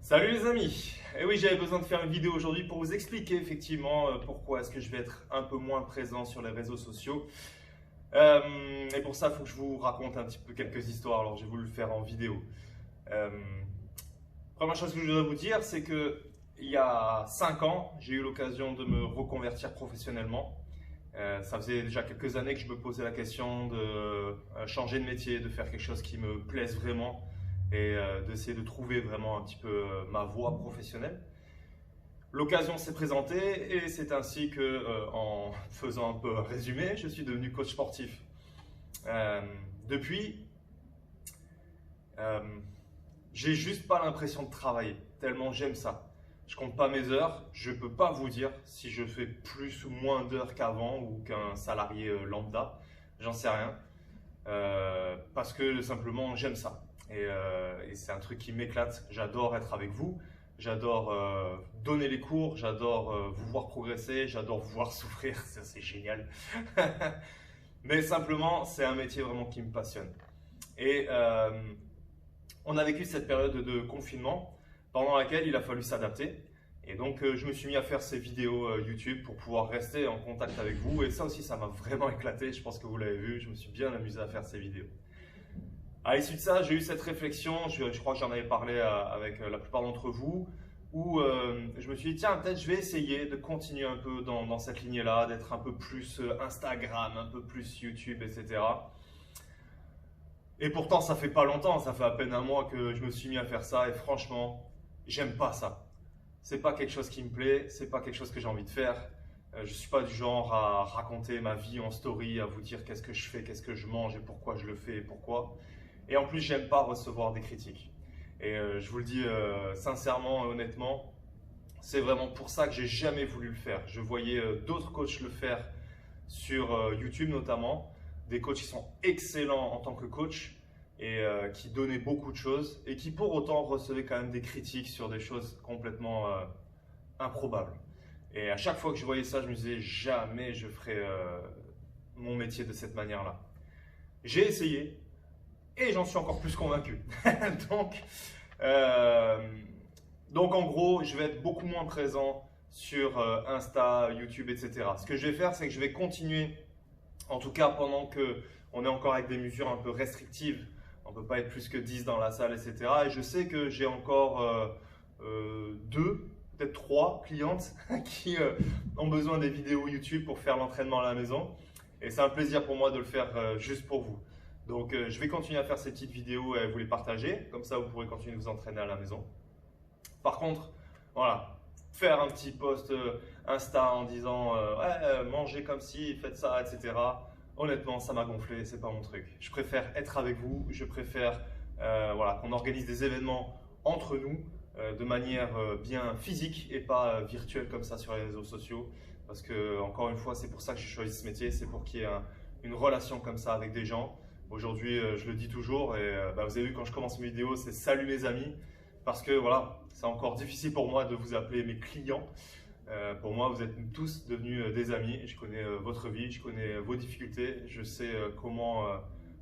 Salut les amis! Et oui, j'avais besoin de faire une vidéo aujourd'hui pour vous expliquer effectivement pourquoi est-ce que je vais être un peu moins présent sur les réseaux sociaux. Et pour ça, il faut que je vous raconte un petit peu quelques histoires, alors j'ai voulu le faire en vidéo. Euh, Première chose que je dois vous dire, c'est que il y a 5 ans, j'ai eu l'occasion de me reconvertir professionnellement. Ça faisait déjà quelques années que je me posais la question de changer de métier, de faire quelque chose qui me plaise vraiment et d'essayer de trouver vraiment un petit peu ma voie professionnelle. L'occasion s'est présentée et c'est ainsi que, en faisant un peu un résumé, je suis devenu coach sportif. Depuis, euh, j'ai juste pas l'impression de travailler, tellement j'aime ça. Je compte pas mes heures, je peux pas vous dire si je fais plus ou moins d'heures qu'avant ou qu'un salarié lambda, j'en sais rien. Parce que simplement j'aime ça. Et c'est un truc qui m'éclate. J'adore être avec vous, j'adore donner les cours, j'adore vous voir progresser, j'adore vous voir souffrir, ça c'est génial. Mais simplement, c'est un métier vraiment qui me passionne. Et on a vécu cette période de confinement pendant laquelle il a fallu s'adapter. Et donc, je me suis mis à faire ces vidéos YouTube pour pouvoir rester en contact avec vous. Et ça aussi, ça m'a vraiment éclaté. Je pense que vous l'avez vu. Je me suis bien amusé à faire ces vidéos. À l'issue de ça, j'ai eu cette réflexion. Je crois que j'en avais parlé avec la plupart d'entre vous. Où je me suis dit, tiens, peut-être je vais essayer de continuer un peu dans cette lignée-là, d'être un peu plus Instagram, un peu plus YouTube, etc. Et pourtant, ça fait pas longtemps, ça fait à peine un mois que je me suis mis à faire ça et franchement, j'aime pas ça. C'est pas quelque chose qui me plaît, c'est pas quelque chose que j'ai envie de faire. Je suis pas du genre à raconter ma vie en story, à vous dire qu'est-ce que je fais, qu'est-ce que je mange et pourquoi je le fais et pourquoi. Et en plus, j'aime pas recevoir des critiques. Et je vous le dis sincèrement et honnêtement, c'est vraiment pour ça que j'ai jamais voulu le faire. Je voyais d'autres coachs le faire sur YouTube notamment, des coachs qui sont excellents en tant que coach et qui donnaient beaucoup de choses et qui pour autant recevaient quand même des critiques sur des choses complètement improbables. Et à chaque fois que je voyais ça, je me disais jamais je ferai mon métier de cette manière-là. J'ai essayé et j'en suis encore plus convaincu. donc, euh, donc en gros, je vais être beaucoup moins présent sur Insta, YouTube, etc. Ce que je vais faire, c'est que je vais continuer, en tout cas pendant qu'on est encore avec des mesures un peu restrictives. On ne peut pas être plus que 10 dans la salle, etc. Et je sais que j'ai encore 2, peut-être 3 clientes qui ont besoin des vidéos YouTube pour faire l'entraînement à la maison. Et c'est un plaisir pour moi de le faire juste pour vous. Donc je vais continuer à faire ces petites vidéos et vous les partager. Comme ça, vous pourrez continuer de vous entraîner à la maison. Par contre, voilà, faire un petit post Insta en disant ouais, mangez comme ci, faites ça, etc. Honnêtement, ça m'a gonflé, c'est pas mon truc. Je préfère être avec vous, je préfère voilà, qu'on organise des événements entre nous de manière bien physique et pas virtuelle comme ça sur les réseaux sociaux. Parce que, encore une fois, c'est pour ça que j'ai choisi ce métier, c'est pour qu'il y ait une relation comme ça avec des gens. Aujourd'hui, je le dis toujours et vous avez vu quand je commence mes vidéos, c'est salut mes amis. Parce que voilà, c'est encore difficile pour moi de vous appeler mes clients. Pour moi, vous êtes tous devenus des amis. Je connais votre vie, je connais vos difficultés. Je sais comment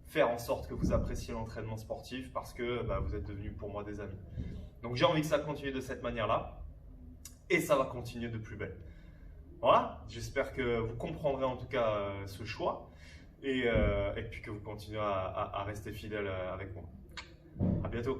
faire en sorte que vous appréciez l'entraînement sportif parce que vous êtes devenus pour moi des amis. Donc j'ai envie que ça continue de cette manière-là et ça va continuer de plus belle. Voilà, j'espère que vous comprendrez en tout cas ce choix et puis que vous continuerez à rester fidèle avec moi. À bientôt.